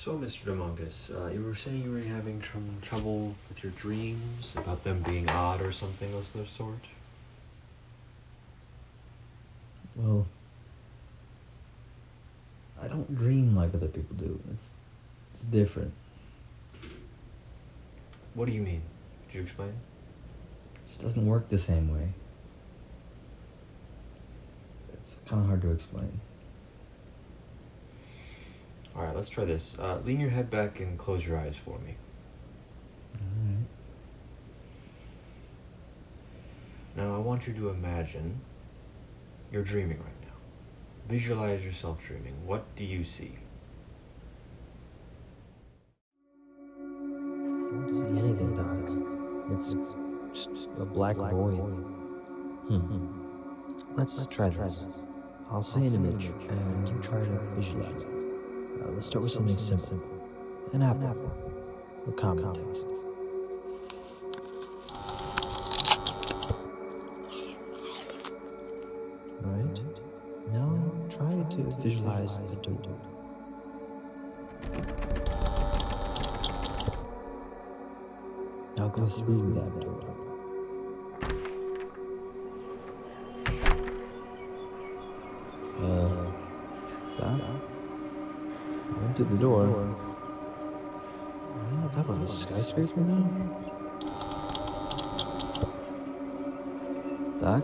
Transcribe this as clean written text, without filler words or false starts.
So, Mr. Domonkos, you were saying you were having trouble with your dreams, about them being odd or something of the sort? Well, I don't dream like other people do. It's different. What do you mean? Could you explain? It just doesn't work the same way. It's kind of hard to explain. Alright, let's try this. Lean your head back and close your eyes for me. Alright. Now, I want you to imagine you're dreaming right now. Visualize yourself dreaming. What do you see? I don't see anything, Doc. It's just a black void. Let's try this. I'll say an image, and you try to visualize it. Let's start with something simple. An apple. A common taste. Alright. Now try to visualize a door. Now go through that door. Doc? I went through the door. Am I on top of a skyscraper now? Doc?